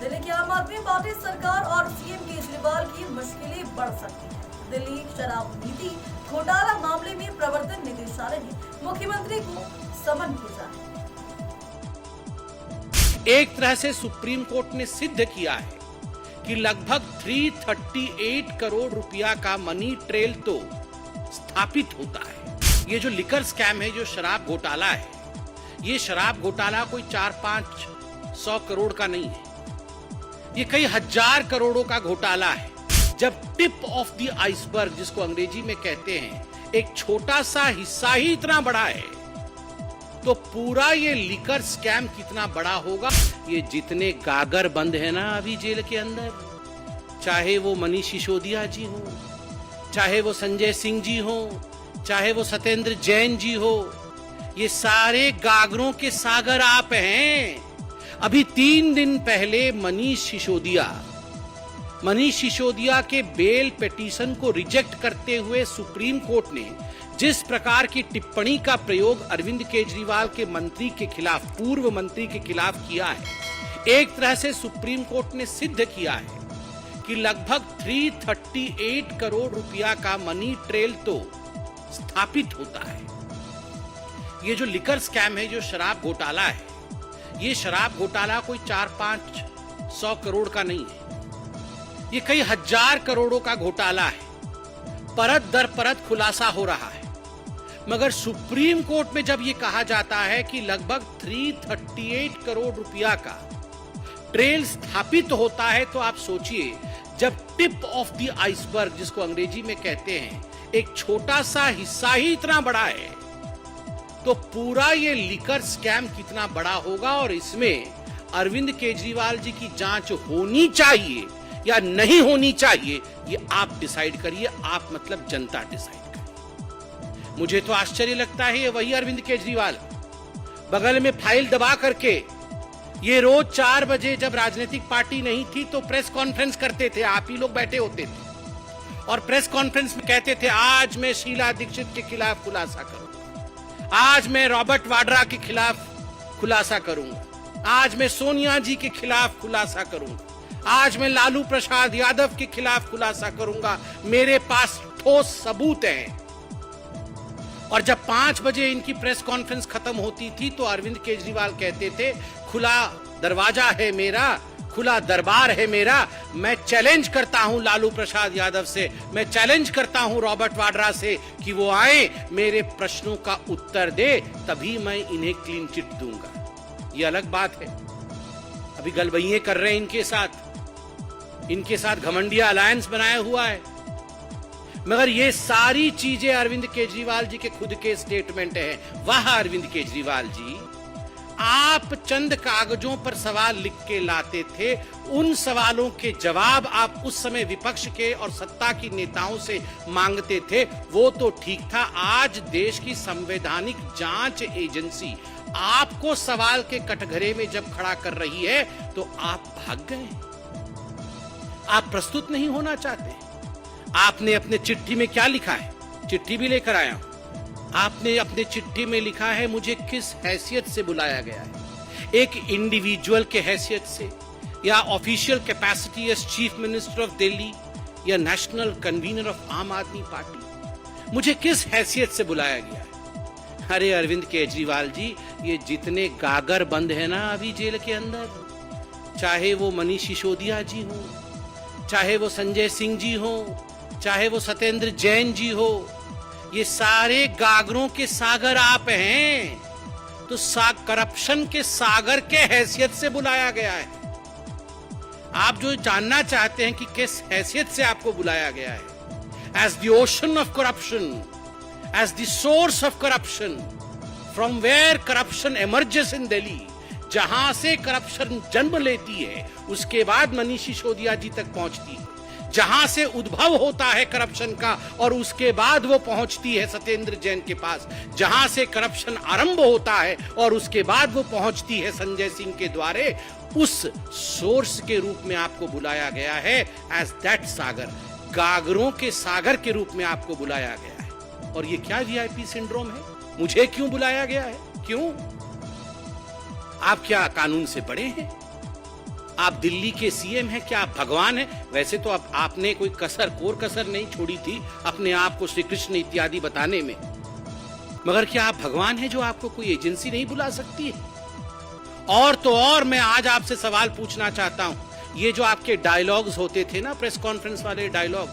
दिल्ली की आम आदमी पार्टी सरकार और सीएम केजरीवाल की मुश्किलें बढ़ सकती हैं। दिल्ली शराब नीति घोटाला मामले में प्रवर्तन निदेशालय ने मुख्यमंत्री को समन भेजा है। एक तरह से सुप्रीम कोर्ट ने सिद्ध किया है कि लगभग 338 करोड़ रुपया का मनी ट्रेल तो स्थापित होता है। ये जो लिकर स्कैम है, जो शराब घोटाला है, ये शराब घोटाला कोई 400-500 करोड़ का नहीं है, ये कई हजार करोड़ों का घोटाला है। जब टिप ऑफ द आइसबर्ग, जिसको अंग्रेजी में कहते हैं, एक छोटा सा हिस्सा ही इतना बड़ा है, तो पूरा ये लिकर स्कैम कितना बड़ा होगा। ये जितने गागर बंद है ना अभी जेल के अंदर, चाहे वो मनीष सिसोदिया जी हो, चाहे वो संजय सिंह जी हो, चाहे वो सत्येंद्र जैन जी हो, ये सारे गागरों के सागर आप हैं। अभी 3 दिन पहले मनीष सिसोदिया के बेल पिटीशन को रिजेक्ट करते हुए सुप्रीम कोर्ट ने जिस प्रकार की टिप्पणी का प्रयोग अरविंद केजरीवाल के मंत्री के खिलाफ, पूर्व मंत्री के खिलाफ किया है, एक तरह से सुप्रीम कोर्ट ने सिद्ध किया है कि लगभग 338 करोड़ रुपया का मनी ट्रेल तो स्थापित होता है। ये जो लिकर स्कैम है, जो शराब घोटाला है, ये शराब घोटाला कोई 400-500 करोड़ का नहीं है, ये कई हजार करोड़ों का घोटाला है। परत दर परत खुलासा हो रहा है। मगर सुप्रीम कोर्ट में जब ये कहा जाता है कि लगभग 338 करोड़ रुपया का ट्रेल स्थापित होता है, तो आप सोचिए, जब टिप ऑफ द आइसबर्ग, जिसको अंग्रेजी में कहते हैं, एक छोटा सा हिस्सा ही इतना बड़ा है, तो पूरा ये लिकर स्कैम कितना बड़ा होगा। और इसमें अरविंद केजरीवाल जी की जांच होनी चाहिए या नहीं होनी चाहिए, ये आप डिसाइड करिए। आप मतलब जनता डिसाइड करिए। मुझे तो आश्चर्य लगता है, ये वही अरविंद केजरीवाल बगल में फाइल दबा करके ये रोज 4 बजे, जब राजनीतिक पार्टी नहीं थी, तो प्रेस कॉन्फ्रेंस करते थे, आप ही लोग बैठे होते थे और प्रेस कॉन्फ्रेंस में कहते थे, आज मैं शीला दीक्षित के खिलाफ खुलासा करूंगा, आज मैं रॉबर्ट वाड्रा के खिलाफ खुलासा करूंगा, आज मैं सोनिया जी के खिलाफ खुलासा करूंगा, आज मैं लालू प्रसाद यादव के खिलाफ खुलासा करूंगा, मेरे पास ठोस सबूत हैं। और जब 5 बजे इनकी प्रेस कॉन्फ्रेंस खत्म होती थी, तो अरविंद केजरीवाल कहते थे, खुला दरवाजा है मेरा, खुला दरबार है मेरा, मैं चैलेंज करता हूं लालू प्रसाद यादव से, मैं चैलेंज करता हूं रॉबर्ट वाड्रा से कि वो आए, मेरे प्रश्नों का उत्तर दे, तभी मैं इन्हें क्लीन चिट दूंगा। ये अलग बात है। अभी गलबइये कर रहे हैं इनके साथ घमंडिया अलायंस बनाया हुआ है। मगर ये सारी चीजें अरविंद केजरीवाल जी के खुद के स्टेटमेंट हैं। वाह अरविंद केजरीवाल जी, आप चंद कागजों पर सवाल लिख के लाते थे, उन सवालों के जवाब आप उस समय विपक्ष के और सत्ता की नेताओं से मांगते थे, वो तो ठीक था। आज देश की संवैधानिक जांच एजेंसी आपको सवाल के कटघरे में जब खड़ा कर रही है, तो आप भाग गए। आप प्रस्तुत नहीं होना चाहते। आपने अपने चिट्ठी में क्या लिखा है? चिट्ठी भी लेकर आया हूं। आपने अपने चिट्ठी में लिखा है, मुझे किस हैसियत से बुलाया गया है, एक इंडिविजुअल के हैसियत से, या official capacity as chief minister of Delhi, या नेशनल कन्वीनर ऑफ आम आदमी पार्टी, मुझे किस हैसियत से बुलाया गया है? अरे अरविंद केजरीवाल जी, ये जितने गागर बंद है ना अभी जेल के अंदर, चाहे वो मनीष सिसोदिया जी हो, चाहे वो संजय सिंह जी हो, चाहे वो सत्येंद्र जैन जी हो, ये सारे गागरों के सागर आप हैं। तो करप्शन के सागर के हैसियत से बुलाया गया है। आप जो जानना चाहते हैं कि किस हैसियत से आपको बुलाया गया है, as the ocean of corruption, as the source of corruption, from where corruption emerges in Delhi, जहां से करप्शन जन्म लेती है, उसके बाद मनीष सिसोदिया जी तक पहुंचती है, जहां से उद्भव होता है करप्शन का, और उसके बाद वो पहुंचती है सत्येंद्र जैन के पास, जहां से करप्शन आरंभ होता है और उसके बाद वो पहुंचती है संजय सिंह के द्वारे, उस सोर्स के रूप में आपको बुलाया गया है। एज दैट सागर, गागरों के सागर के रूप में आपको बुलाया गया है। और ये क्या वीआईपी सिंड्रोम है? मुझे क्यों बुलाया गया है? क्यों? आप क्या कानून से बड़े हैं? आप दिल्ली के सीएम हैं, क्या आप भगवान हैं? वैसे तो आपने कोई कोर कसर नहीं छोड़ी थी अपने आप को श्री कृष्ण इत्यादि बताने में, मगर क्या आप भगवान हैं जो आपको कोई एजेंसी नहीं बुला सकती है? और तो और मैं आज आपसे सवाल पूछना चाहता हूं, ये जो आपके डायलॉग्स होते थे ना, प्रेस कॉन्फ्रेंस वाले डायलॉग,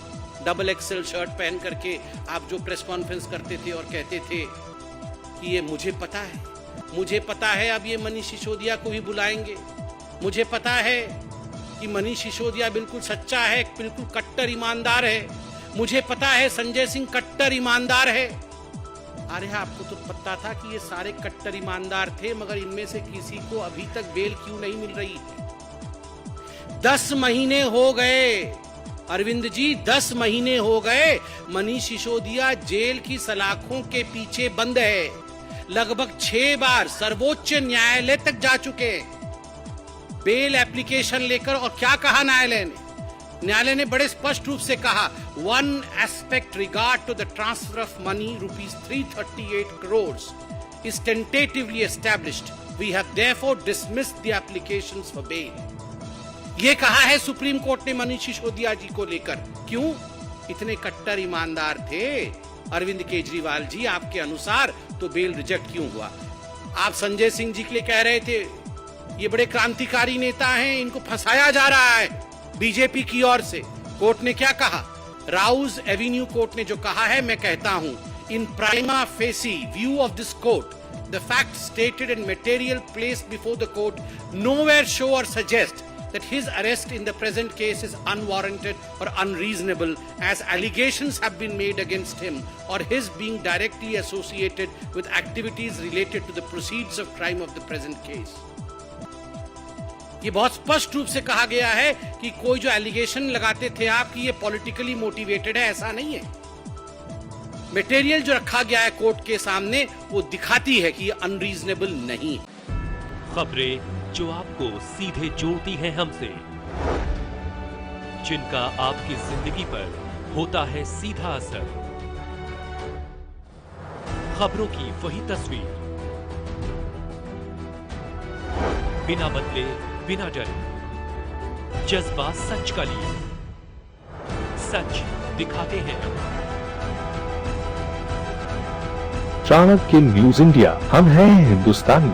डबल एक्सेल शर्ट पहन करके आप जो प्रेस कॉन्फ्रेंस करते थे और कहते थे कि ये मुझे पता है अब ये मनीष सिसोदिया को भी बुलाएंगे, मुझे पता है कि मनीष सिसोदिया बिल्कुल सच्चा है, बिल्कुल कट्टर ईमानदार है, मुझे पता है संजय सिंह कट्टर ईमानदार है। अरे आपको तो पता था कि ये सारे कट्टर ईमानदार थे, मगर इनमें से किसी को अभी तक बेल क्यों नहीं मिल रही है? 10 महीने हो गए अरविंद जी, 10 महीने हो गए मनीष सिसोदिया जेल की सलाखों के पीछे बंद है। लगभग 6 बार सर्वोच्च न्यायालय तक जा चुके बेल एप्लीकेशन लेकर, और क्या कहा न्यायालय ने बड़े स्पष्ट रूप से कहा, one aspect regard to the transfer of money ₹338 crores is tentatively established. We have therefore dismissed the applications for bail. ये कहा है सुप्रीम कोर्ट ने मनीष सिसोदिया जी को लेकर। क्यों? इतने कट्टर ईमानदार थे अरविंद केजरीवाल जी आपके अनुसार, तो बेल रिजेक्ट क्यों हुआ? आप संजय सिंह जी के लिए कह रहे थे ये बड़े क्रांतिकारी नेता हैं, इनको फंसाया जा रहा है बीजेपी की ओर से। कोर्ट ने क्या कहा? राउज एवेन्यू कोर्ट ने जो कहा है, मैं कहता हूं, in prima facie view of this court the fact stated and material placed before the court nowhere show or suggest that his arrest in the present case is unwarranted or unreasonable, as allegations have been made against him or his being directly associated with activities related to the proceeds of crime of the present case. ये बहुत स्पष्ट रूप से कहा गया है कि कोई जो एलिगेशन लगाते थे आप कि ये पॉलिटिकली मोटिवेटेड है, ऐसा नहीं है। मटेरियल जो रखा गया है कोर्ट के सामने वो दिखाती है कि ये अनरीजनेबल नहीं है। खबरें जो आपको सीधे जोड़ती हैं हमसे, जिनका आपकी जिंदगी पर होता है सीधा असर, खबरों की वही तस्वीर, बिना बदले बिना डरे, जज्बा सच का लिए, सच दिखाते हैं। चाणक्य न्यूज इंडिया, हम हैं हिंदुस्तानी।